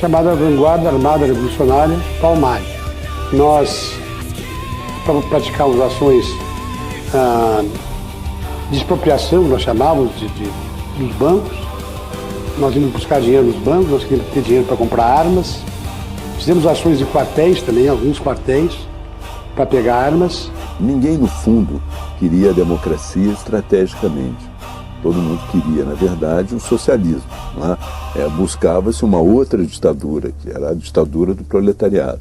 chamada Vanguarda Armada Revolucionária Palmares. Nós praticamos ações de expropriação, nós chamávamos dos bancos. Nós íamos buscar dinheiro nos bancos, nós queríamos ter dinheiro para comprar armas. Fizemos ações em quartéis também, alguns quartéis, para pegar armas. Ninguém, no fundo, queria a democracia estrategicamente. Todo mundo queria, na verdade, o socialismo. Não é? Buscava-se uma outra ditadura, que era a ditadura do proletariado.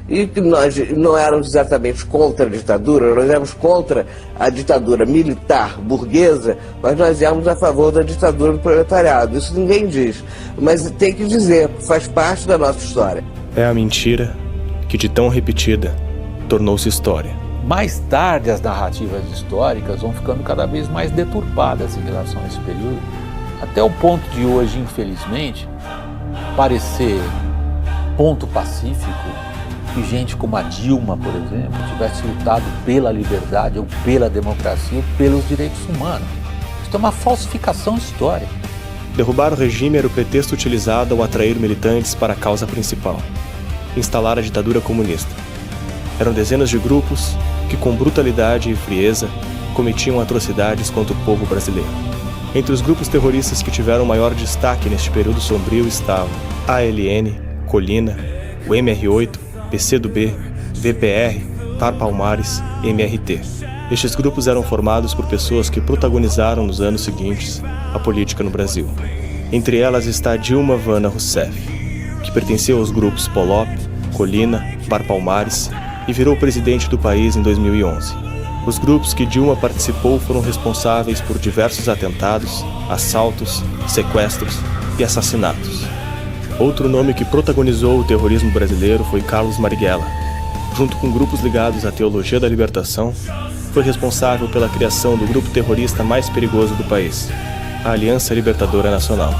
E que nós não éramos exatamente contra a ditadura, nós éramos contra a ditadura militar burguesa, mas nós éramos a favor da ditadura do proletariado. Isso ninguém diz, mas tem que dizer, faz parte da nossa história. É a mentira que, de tão repetida, tornou-se história. Mais tarde, as narrativas históricas vão ficando cada vez mais deturpadas em relação a esse período, até o ponto de hoje, infelizmente, parecer ponto pacífico que gente como a Dilma, por exemplo, tivesse lutado pela liberdade ou pela democracia ou pelos direitos humanos. Isso é uma falsificação histórica. Derrubar o regime era o pretexto utilizado ao atrair militantes para a causa principal: instalar a ditadura comunista. Eram dezenas de grupos que, com brutalidade e frieza, cometiam atrocidades contra o povo brasileiro. Entre os grupos terroristas que tiveram maior destaque neste período sombrio estavam a ALN, Colina, o MR8, PCdoB, VPR, Par Palmares e MRT. Estes grupos eram formados por pessoas que protagonizaram nos anos seguintes a política no Brasil. Entre elas está Dilma Vana Rousseff, que pertenceu aos grupos Polop, Colina, Par Palmares e virou presidente do país em 2011. Os grupos que Dilma participou foram responsáveis por diversos atentados, assaltos, sequestros e assassinatos. Outro nome que protagonizou o terrorismo brasileiro foi Carlos Marighella. Junto com grupos ligados à teologia da libertação, foi responsável pela criação do grupo terrorista mais perigoso do país, a Aliança Libertadora Nacional.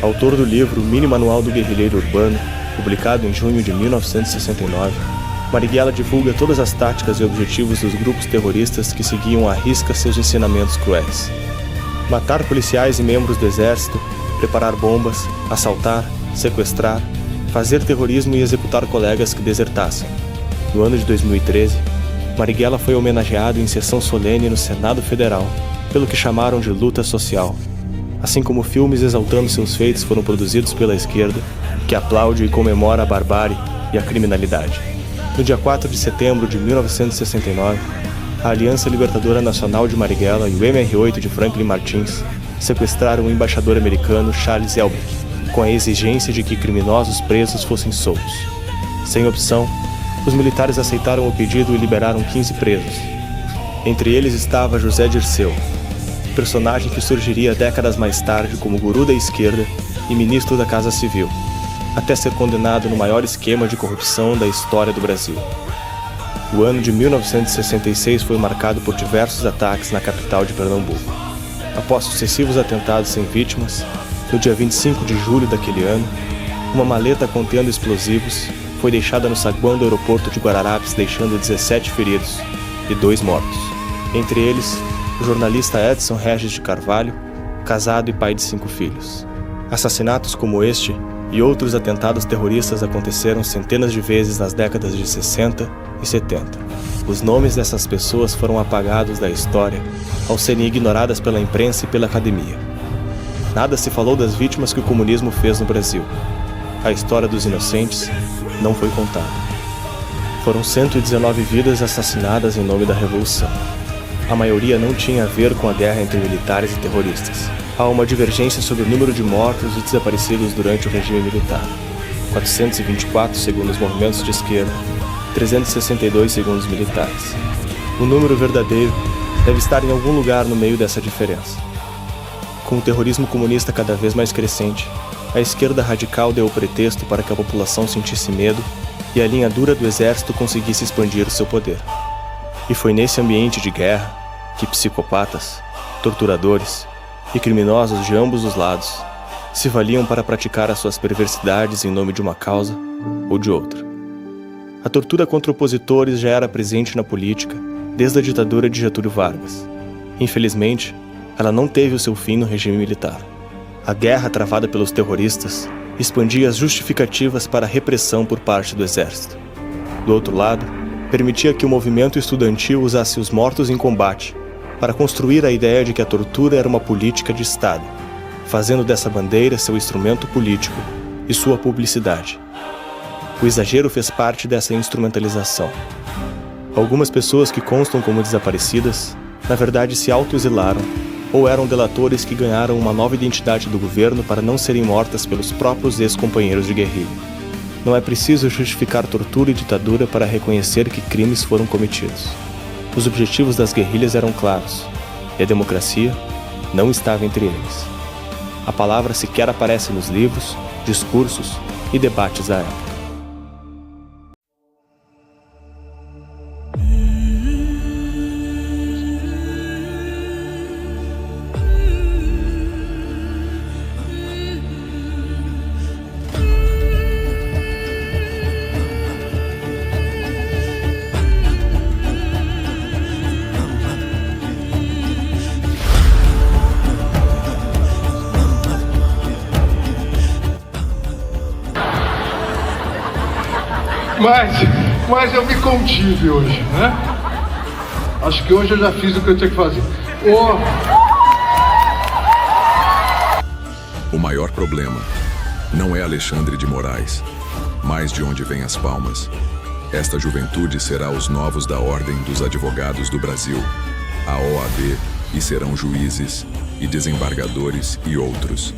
Autor do livro Mini Manual do Guerrilheiro Urbano, publicado em junho de 1969, Marighella divulga todas as táticas e objetivos dos grupos terroristas que seguiam à risca seus ensinamentos cruéis: matar policiais e membros do exército, preparar bombas, assaltar, sequestrar, fazer terrorismo e executar colegas que desertassem. No ano de 2013, Marighella foi homenageado em sessão solene no Senado Federal, pelo que chamaram de luta social. Assim como filmes exaltando seus feitos foram produzidos pela esquerda, que aplaude e comemora a barbárie e a criminalidade. No dia 4 de setembro de 1969, a Aliança Libertadora Nacional de Marighella e o MR8 de Franklin Martins sequestraram o embaixador americano Charles Elbeck, com a exigência de que criminosos presos fossem soltos. Sem opção, os militares aceitaram o pedido e liberaram 15 presos. Entre eles estava José Dirceu, personagem que surgiria décadas mais tarde como guru da esquerda e ministro da Casa Civil, até ser condenado no maior esquema de corrupção da história do Brasil. O ano de 1966 foi marcado por diversos ataques na capital de Pernambuco. Após sucessivos atentados sem vítimas, no dia 25 de julho daquele ano, uma maleta contendo explosivos foi deixada no saguão do aeroporto de Guararapes, deixando 17 feridos e 2 mortos. Entre eles, o jornalista Edson Regis de Carvalho, casado e pai de 5 filhos. Assassinatos como este e outros atentados terroristas aconteceram centenas de vezes nas décadas de 60 e 70. Os nomes dessas pessoas foram apagados da história ao serem ignoradas pela imprensa e pela academia. Nada se falou das vítimas que o comunismo fez no Brasil. A história dos inocentes não foi contada. Foram 119 vidas assassinadas em nome da Revolução. A maioria não tinha a ver com a guerra entre militares e terroristas. Há uma divergência sobre o número de mortos e desaparecidos durante o regime militar: 424 segundo os movimentos de esquerda, 362 segundo os militares. O número verdadeiro deve estar em algum lugar no meio dessa diferença. Com o terrorismo comunista cada vez mais crescente, a esquerda radical deu o pretexto para que a população sentisse medo e a linha dura do exército conseguisse expandir o seu poder. E foi nesse ambiente de guerra que psicopatas, torturadores e criminosos de ambos os lados se valiam para praticar as suas perversidades em nome de uma causa ou de outra. A tortura contra opositores já era presente na política desde a ditadura de Getúlio Vargas. Infelizmente, ela não teve o seu fim no regime militar. A guerra travada pelos terroristas expandia as justificativas para a repressão por parte do exército. Do outro lado, permitia que o movimento estudantil usasse os mortos em combate para construir a ideia de que a tortura era uma política de Estado, fazendo dessa bandeira seu instrumento político e sua publicidade. O exagero fez parte dessa instrumentalização. Algumas pessoas que constam como desaparecidas, na verdade se autoexilaram ou eram delatores que ganharam uma nova identidade do governo para não serem mortas pelos próprios ex-companheiros de guerrilha. Não é preciso justificar tortura e ditadura para reconhecer que crimes foram cometidos. Os objetivos das guerrilhas eram claros, e a democracia não estava entre eles. A palavra sequer aparece nos livros, discursos e debates da época. Mas eu me contive hoje, né? Acho que hoje eu já fiz o que eu tinha que fazer. O maior problema não é Alexandre de Moraes, mas de onde vêm as palmas. Esta juventude será os novos da Ordem dos Advogados do Brasil, a OAB, e serão juízes e desembargadores e outros.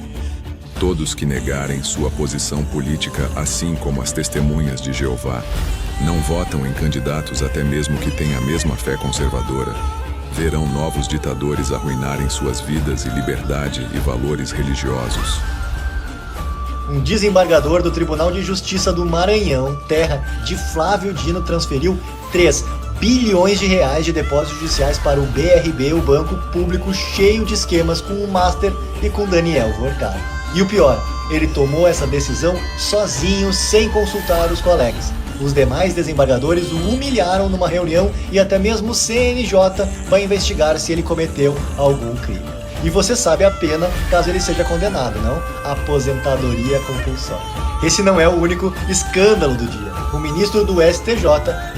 Todos que negarem sua posição política, assim como as testemunhas de Jeová, não votam em candidatos até mesmo que tenham a mesma fé conservadora, verão novos ditadores arruinarem suas vidas e liberdade e valores religiosos. Um desembargador do Tribunal de Justiça do Maranhão, terra de Flávio Dino, transferiu 3 bilhões de reais de depósitos judiciais para o BRB, o banco público cheio de esquemas com o Master e com Daniel Vorcari. E o pior, ele tomou essa decisão sozinho, sem consultar os colegas. Os demais desembargadores o humilharam numa reunião e até mesmo o CNJ vai investigar se ele cometeu algum crime. E você sabe a pena caso ele seja condenado, não? Aposentadoria compulsória. Esse não é o único escândalo do dia. O ministro do STJ,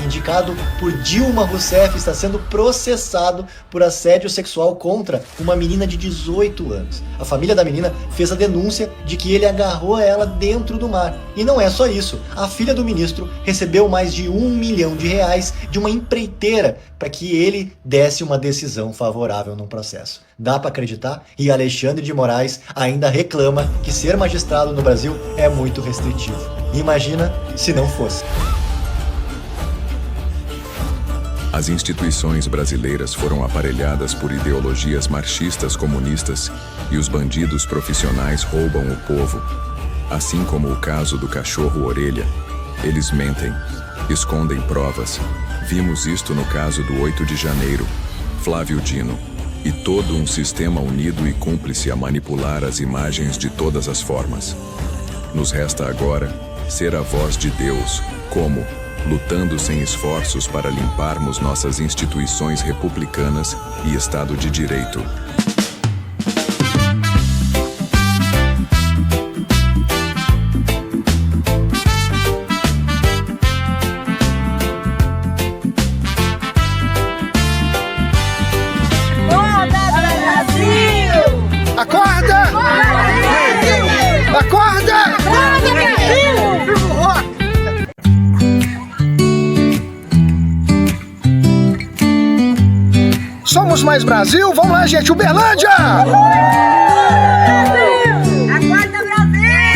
indicado por Dilma Rousseff, está sendo processado por assédio sexual contra uma menina de 18 anos. A família da menina fez a denúncia de que ele agarrou ela dentro do mar. E não é só isso. A filha do ministro recebeu mais de R$1 milhão de uma empreiteira para que ele desse uma decisão favorável no processo. Dá para acreditar? E Alexandre de Moraes ainda reclama que ser magistrado no Brasil é muito restritivo. Imagina se não fosse. As instituições brasileiras foram aparelhadas por ideologias marxistas comunistas e os bandidos profissionais roubam o povo. Assim como o caso do cachorro-orelha, eles mentem, escondem provas. Vimos isto no caso do 8 de janeiro, Flávio Dino, e todo um sistema unido e cúmplice a manipular as imagens de todas as formas. Nos resta agora ser a voz de Deus, como lutando sem esforços para limparmos nossas instituições republicanas e Estado de Direito. Acorda! Acorda! Somos mais Brasil? Vamos lá, gente! Uberlândia! Acorda, Brasil!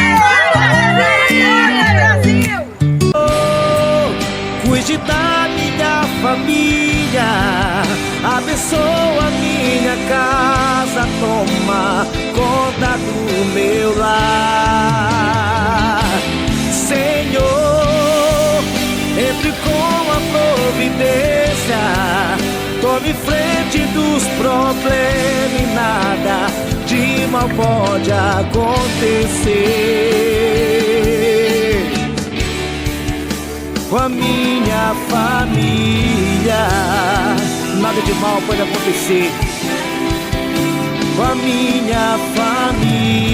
Cuide da minha família, abençoa minha casa, toma conta do meu lar. Senhor, entre com a providência, tome frente dos problemas e nada de mal pode acontecer. Com a minha família, nada de mal pode acontecer. Com a minha família.